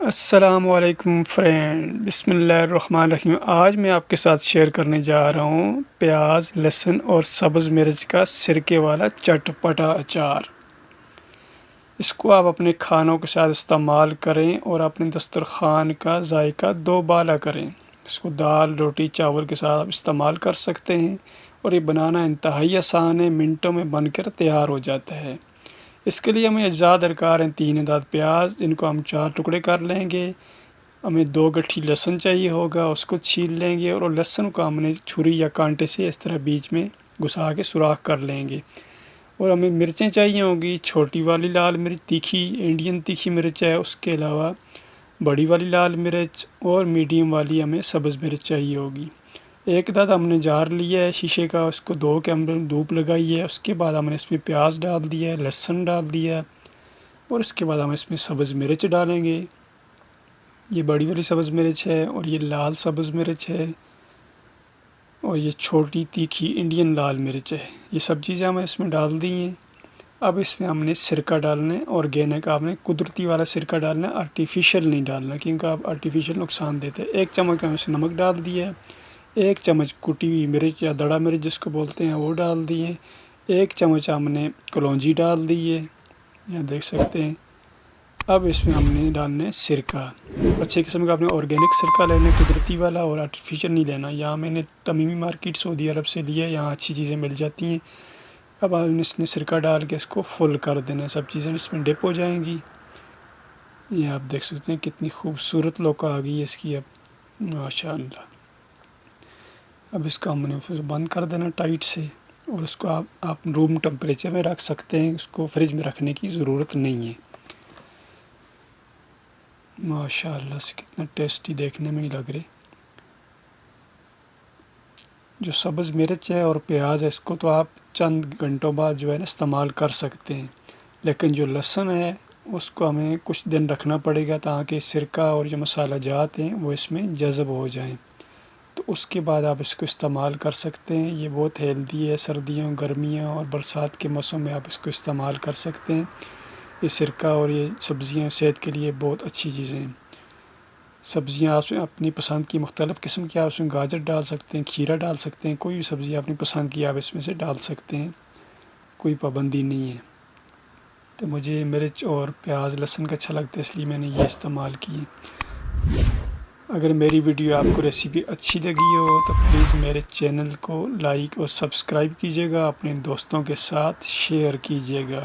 अस्सलामुअलैकुम फ्रेंड, बिस्मिल्लाहिर्रहमानिर्रहीम। आज मैं आपके साथ शेयर करने जा रहा हूँ प्याज, लहसुन और सब्ज़ मिर्च का सिरके वाला चटपटा अचार। इसको आप अपने खानों के साथ इस्तेमाल करें और अपने दस्तरखान का जायका दोबाला करें। इसको दाल, रोटी, चावल के साथ आप इस्तेमाल कर सकते हैं और ये बनाना इंतहाई आसान है, मिनटों में बनकर तैयार हो जाता है। इसके लिए हमें अज्जा दरकार हैं 3 अदद प्याज, जिनको हम 4 टुकड़े कर लेंगे। हमें 2 गट्ठी लहसुन चाहिए होगा, उसको छील लेंगे और लहसुन को हमने छुरी या कांटे से इस तरह बीच में घुसा के सुराख कर लेंगे। और हमें मिर्चें चाहिए होंगी, छोटी वाली लाल मिर्च, तीखी इंडियन तीखी मिर्च है, उसके अलावा बड़ी वाली लाल मिर्च और मीडियम वाली हमें सब्ज़ मिर्च चाहिए होगी। एक दाद हमने जार लिया है शीशे का, उसको धो के हमने धूप लगाई है। उसके बाद हमने इसमें प्याज डाल दिया है, लहसुन डाल दिया है और उसके बाद हम इसमें सब्ज़ मिर्च डालेंगे। ये बड़ी वाली सब्ज़ मिर्च है और ये लाल सब्ज़ मिर्च है और ये छोटी तीखी इंडियन लाल मिर्च है। ये सब चीज़ें हमने इसमें डाल दी हैं। अब इसमें हमने सिरका डालना है, ऑर्गेनिक आपने कुदरती वाला सिरका डालना है, आर्टिफिशियल नहीं डालना, क्योंकि आप आर्टिफिशियल नुकसान देते हैं। 1 चम्मच हमने इसमें नमक डाल दिया है, 1 चम्मच कुटी हुई मिर्च या दड़ा मिर्च जिसको बोलते हैं वो डाल दिए, 1 चम्मच हमने कलौंजी डाल दी है, यहाँ देख सकते हैं। अब इसमें हमने डालना है सिरका। अच्छे किस्म का आपने ऑर्गेनिक सिरका लेना है, कुदरती वाला, और आर्टिफिशियल नहीं लेना। यहाँ मैंने तमीमी मार्केट सऊदी अरब से लिया है, यहाँ अच्छी चीज़ें मिल जाती हैं। अब हमने इसमें सिरका डाल के इसको फुल कर देना है, सब चीज़ें इसमें डिप हो जाएंगी। ये आप देख सकते हैं कितनी खूबसूरत लुक आ गई है इसकी अब, माशाअल्लाह। अब इसको हमने फिर बंद कर देना टाइट से और इसको आप रूम टेम्परेचर में रख सकते हैं, इसको फ्रिज में रखने की ज़रूरत नहीं है। माशाअल्लाह से कितना टेस्टी देखने में ही लग रहे। जो सब्ज़ मिर्च है और प्याज है, इसको तो आप चंद घंटों बाद जो है ना इस्तेमाल कर सकते हैं, लेकिन जो लहसुन है उसको हमें कुछ दिन रखना पड़ेगा ताकि सिरका और जो मसाला जात हैं वो इसमें जज़ब हो जाएं। तो उसके बाद आप इसको इस्तेमाल कर सकते हैं। ये बहुत हेल्दी है, सर्दियों, गर्मियों और बरसात के मौसम में आप इसको इस्तेमाल कर सकते हैं। ये सिरका और ये सब्ज़ियाँ सेहत के लिए बहुत अच्छी चीज़ें हैं। सब्ज़ियाँ आप अपनी पसंद की मुख्तलिफ़ किस्म की आप इसमें गाजर डाल सकते हैं, खीरा डाल सकते हैं, कोई भी सब्ज़ी अपनी पसंद की आप इसमें से डाल सकते हैं, कोई पाबंदी नहीं है। तो मुझे मिर्च और प्याज लहसुन का अच्छा लगता है, इसलिए मैंने ये इस्तेमाल किए। अगर मेरी वीडियो आपको रेसिपी अच्छी लगी हो तो प्लीज़ मेरे चैनल को लाइक और सब्सक्राइब कीजिएगा, अपने दोस्तों के साथ शेयर कीजिएगा।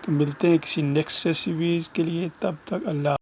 तो मिलते हैं किसी नेक्स्ट रेसिपीज़ के लिए, तब तक अल्लाह।